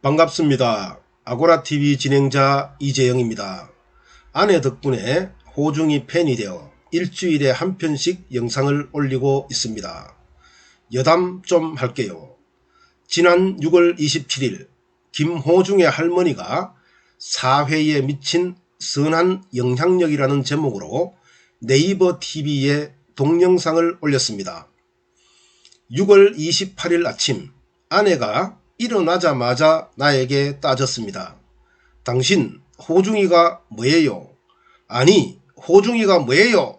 반갑습니다. 아고라TV 진행자 이재영입니다. 아내 덕분에 호중이 팬이 되어 일주일에 한 편씩 영상을 올리고 있습니다. 여담 좀 할게요. 지난 6월 27일 김호중의 할머니가 사회에 미친 선한 영향력이라는 제목으로 네이버 TV에 동영상을 올렸습니다. 6월 28일 아침 아내가 일어나자마자 나에게 따졌습니다. 당신 호중이가 뭐예요? 아니, 호중이가 뭐예요?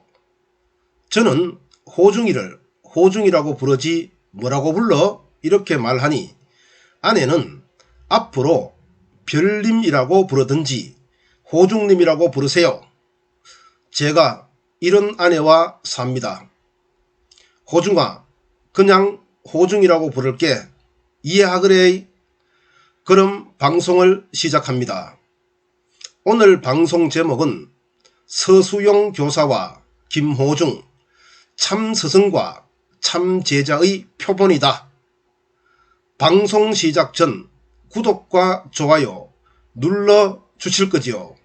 저는 호중이를 호중이라고 부르지 뭐라고 불러? 이렇게 말하니 아내는 앞으로 별님이라고 부르든지 호중님이라고 부르세요. 제가 이런 아내와 삽니다. 호중아, 그냥 호중이라고 부를게. 이해하그래. 그럼 방송을 시작합니다. 오늘 방송 제목은 서수용 교사와 김호중 참스승과 참제자의 표본이다. 방송 시작 전 구독과 좋아요 눌러 주실 거지요.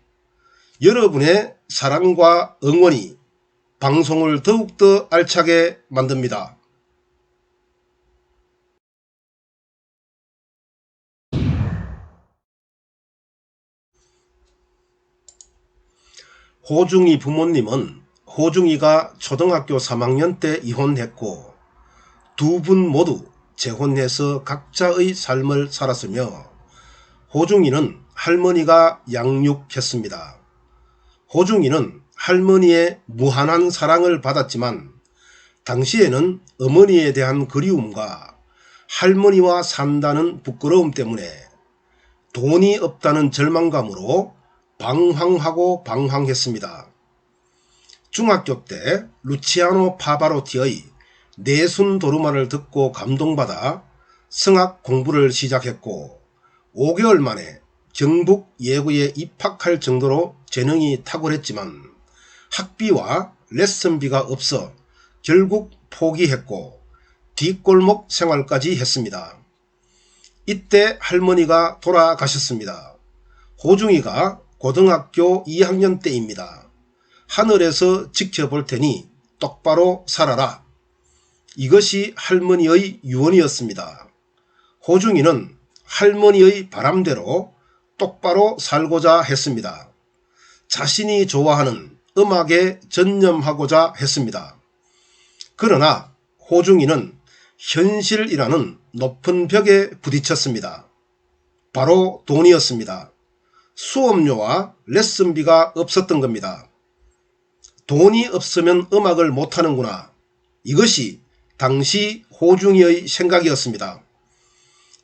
여러분의 사랑과 응원이 방송을 더욱더 알차게 만듭니다. 호중이 부모님은 호중이가 초등학교 3학년 때 이혼했고 두 분 모두 재혼해서 각자의 삶을 살았으며 호중이는 할머니가 양육했습니다. 호중이는 할머니의 무한한 사랑을 받았지만 당시에는 어머니에 대한 그리움과 할머니와 산다는 부끄러움 때문에 돈이 없다는 절망감으로 방황하고 방황했습니다. 중학교 때 루치아노 파바로티의 내순 도르마를 듣고 감동받아 성악 공부를 시작했고 5개월 만에 경북 예고에 입학할 정도로 재능이 탁월했지만 학비와 레슨비가 없어 결국 포기했고 뒷골목 생활까지 했습니다. 이때 할머니가 돌아가셨습니다. 호중이가 고등학교 2학년 때입니다. 하늘에서 지켜볼 테니 똑바로 살아라. 이것이 할머니의 유언이었습니다. 호중이는 할머니의 바람대로 똑바로 살고자 했습니다. 자신이 좋아하는 음악에 전념하고자 했습니다. 그러나 호중이는 현실이라는 높은 벽에 부딪혔습니다. 바로 돈이었습니다. 수업료와 레슨비가 없었던 겁니다. 돈이 없으면 음악을 못하는구나. 이것이 당시 호중이의 생각이었습니다.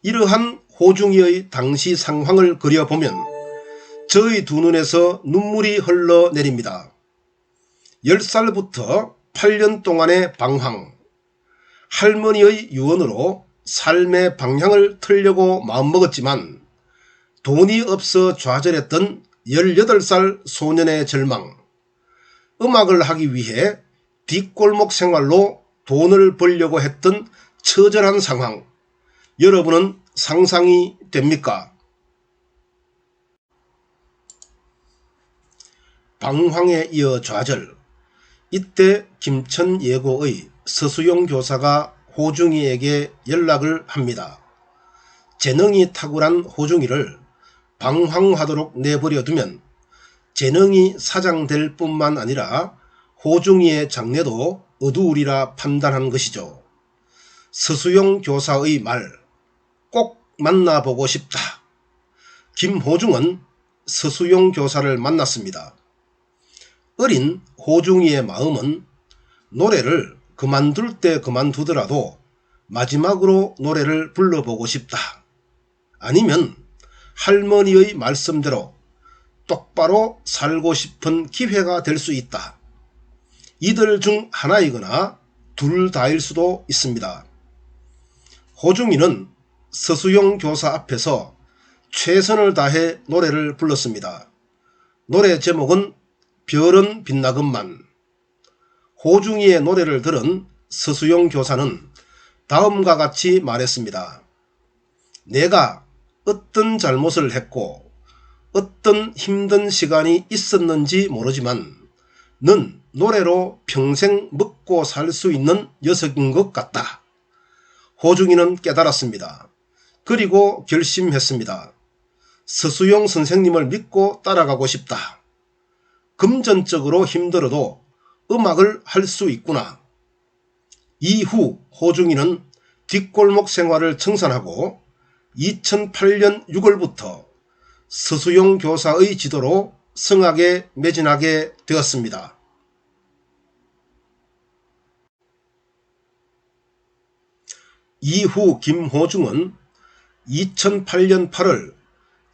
이러한 호중이의 당시 상황을 그려보면 저의 두 눈에서 눈물이 흘러내립니다. 10살부터 8년 동안의 방황, 할머니의 유언으로 삶의 방향을 틀려고 마음먹었지만 돈이 없어 좌절했던 18살 소년의 절망, 음악을 하기 위해 뒷골목 생활로 돈을 벌려고 했던 처절한 상황, 여러분은 상상이 됩니까? 방황에 이어 좌절. 이때 김천예고의 서수용 교사가 호중이에게 연락을 합니다. 재능이 탁월한 호중이를 방황하도록 내버려 두면 재능이 사장될 뿐만 아니라 호중이의 장래도 어두우리라 판단한 것이죠. 서수용 교사의 말, 꼭 만나보고 싶다. 김호중은 서수용 교사를 만났습니다. 어린 호중이의 마음은 노래를 그만둘 때 그만두더라도 마지막으로 노래를 불러보고 싶다. 아니면 할머니의 말씀대로 똑바로 살고 싶은 기회가 될 수 있다. 이들 중 하나이거나 둘 다일 수도 있습니다. 호중이는 서수용 교사 앞에서 최선을 다해 노래를 불렀습니다. 노래 제목은 별은 빛나건만. 호중이의 노래를 들은 서수용 교사는 다음과 같이 말했습니다. 내가 어떤 잘못을 했고 어떤 힘든 시간이 있었는지 모르지만 넌 노래로 평생 먹고 살 수 있는 녀석인 것 같다. 호중이는 깨달았습니다. 그리고 결심했습니다. 서수용 선생님을 믿고 따라가고 싶다. 금전적으로 힘들어도 음악을 할 수 있구나. 이후 호중이는 뒷골목 생활을 청산하고 2008년 6월부터 서수용 교사의 지도로 성악에 매진하게 되었습니다. 이후 김호중은 2008년 8월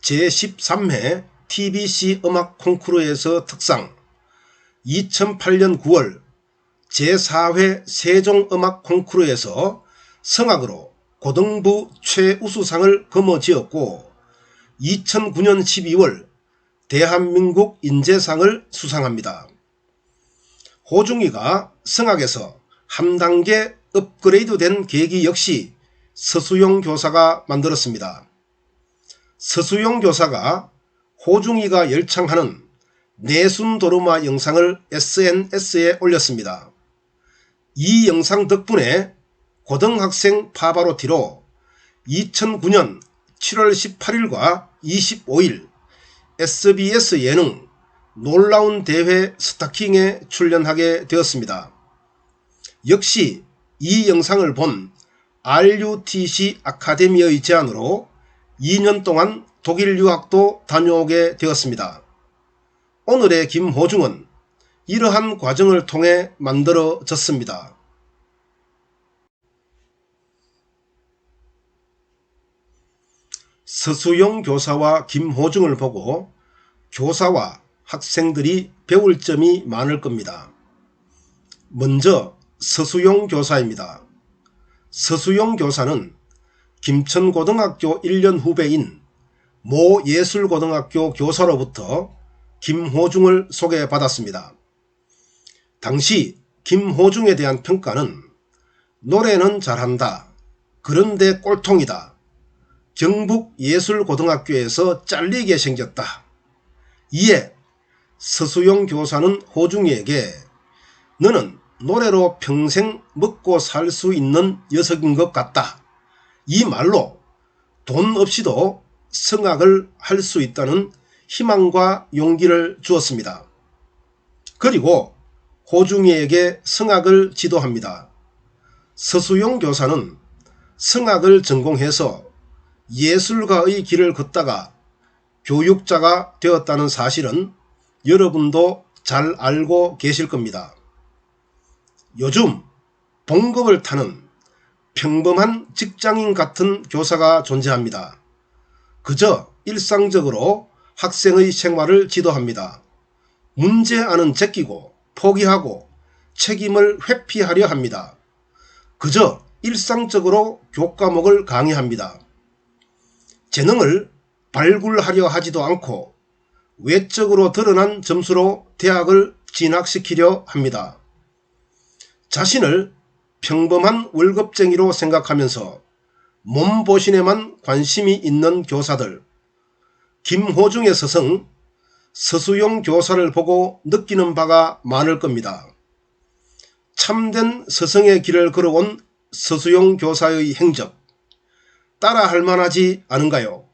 제13회 TBC 음악 콩쿠르에서 특상, 2008년 9월 제4회 세종음악 콩쿠르에서 성악으로 고등부 최우수상을 거머쥐었고 2009년 12월 대한민국 인재상을 수상합니다. 호중이가 성악에서 한 단계 업그레이드된 계기 역시 서수용 교사가 만들었습니다. 서수용 교사가 호중이가 열창하는 내순도르마 영상을 SNS에 올렸습니다. 이 영상 덕분에 고등학생 파바로티로 2009년 7월 18일과 25일 SBS 예능 놀라운 대회 스타킹에 출연하게 되었습니다. 역시 이 영상을 본 RUTC 아카데미의 제안으로 2년 동안 독일 유학도 다녀오게 되었습니다. 오늘의 김호중은 이러한 과정을 통해 만들어졌습니다. 서수용 교사와 김호중을 보고 교사와 학생들이 배울 점이 많을 겁니다. 먼저 서수용 교사입니다. 서수용 교사는 김천고등학교 1년 후배인 모 예술고등학교 교사로부터 김호중을 소개받았습니다. 당시 김호중에 대한 평가는 노래는 잘한다. 그런데 꼴통이다. 경북예술고등학교에서 잘리게 생겼다. 이에 서수용 교사는 호중이에게 너는 노래로 평생 먹고 살 수 있는 녀석인 것 같다. 이 말로 돈 없이도 성악을 할 수 있다는 희망과 용기를 주었습니다. 그리고 호중이에게 성악을 지도합니다. 서수용 교사는 성악을 전공해서 예술가의 길을 걷다가 교육자가 되었다는 사실은 여러분도 잘 알고 계실 겁니다. 요즘 봉급을 타는 평범한 직장인 같은 교사가 존재합니다. 그저 일상적으로 학생의 생활을 지도합니다. 문제안은 제끼고 포기하고 책임을 회피하려 합니다. 그저 일상적으로 교과목을 강의합니다. 재능을 발굴하려 하지도 않고 외적으로 드러난 점수로 대학을 진학시키려 합니다. 자신을 평범한 월급쟁이로 생각하면서 몸보신에만 관심이 있는 교사들, 김호중의 스승 서수용 교사를 보고 느끼는 바가 많을 겁니다. 참된 스승의 길을 걸어온 서수용 교사의 행적, 따라할 만하지 않은가요?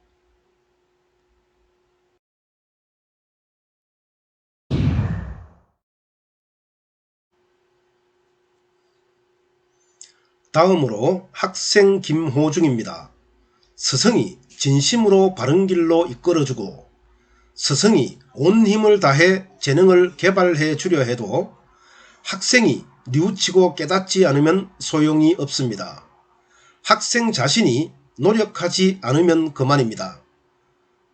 다음으로 학생 김호중입니다. 스승이 진심으로 바른 길로 이끌어주고 스승이 온 힘을 다해 재능을 개발해 주려 해도 학생이 뉘우치고 깨닫지 않으면 소용이 없습니다. 학생 자신이 노력하지 않으면 그만입니다.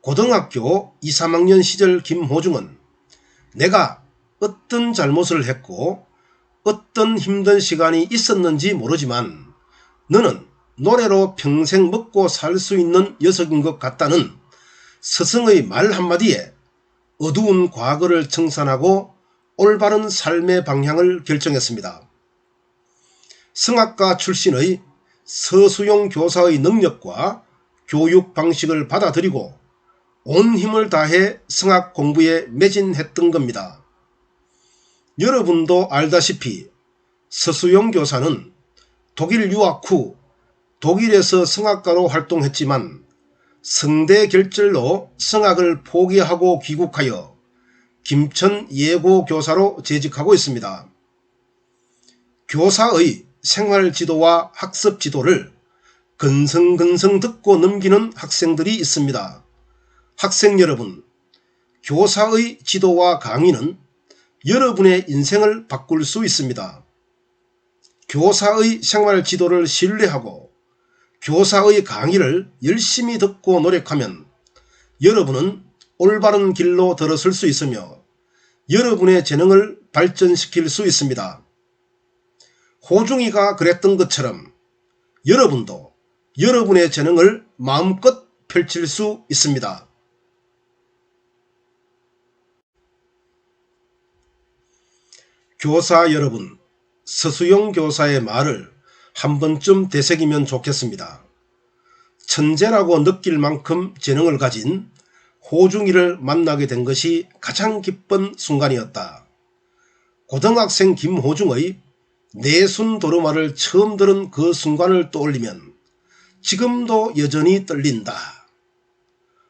고등학교 2, 3학년 시절 김호중은 내가 어떤 잘못을 했고 어떤 힘든 시간이 있었는지 모르지만 너는 노래로 평생 먹고 살 수 있는 녀석인 것 같다는 스승의 말 한마디에 어두운 과거를 청산하고 올바른 삶의 방향을 결정했습니다. 성악가 출신의 서수용 교사의 능력과 교육 방식을 받아들이고 온 힘을 다해 성악 공부에 매진했던 겁니다. 여러분도 알다시피 서수용 교사는 독일 유학 후 독일에서 성악가로 활동했지만 성대 결절로 성악을 포기하고 귀국하여 김천 예고 교사로 재직하고 있습니다. 교사의 생활지도와 학습지도를 건성건성 듣고 넘기는 학생들이 있습니다. 학생 여러분, 교사의 지도와 강의는 여러분의 인생을 바꿀 수 있습니다. 교사의 생활지도를 신뢰하고 교사의 강의를 열심히 듣고 노력하면 여러분은 올바른 길로 들어설 수 있으며 여러분의 재능을 발전시킬 수 있습니다. 호중이가 그랬던 것처럼 여러분도 여러분의 재능을 마음껏 펼칠 수 있습니다. 교사 여러분, 서수용 교사의 말을 한 번쯤 되새기면 좋겠습니다. 천재라고 느낄 만큼 재능을 가진 호중이를 만나게 된 것이 가장 기쁜 순간이었다. 고등학생 김호중의 내순 도르마를 처음 들은 그 순간을 떠올리면 지금도 여전히 떨린다.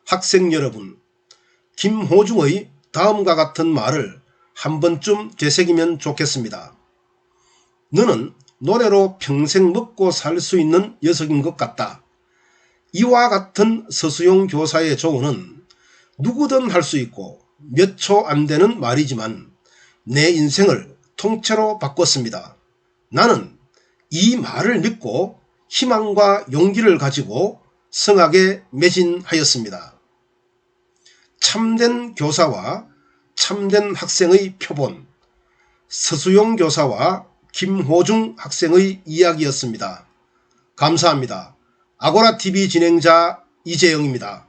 학생 여러분, 김호중의 다음과 같은 말을 한 번쯤 되새기면 좋겠습니다. 너는 노래로 평생 먹고 살 수 있는 녀석인 것 같다. 이와 같은 서수용 교사의 조언은 누구든 할 수 있고 몇 초 안 되는 말이지만 내 인생을 통째로 바꿨습니다. 나는 이 말을 믿고 희망과 용기를 가지고 성악에 매진하였습니다. 참된 교사와 참된 학생의 표본, 서수용 교사와 김호중 학생의 이야기였습니다. 감사합니다. 아고라TV 진행자 이재영입니다.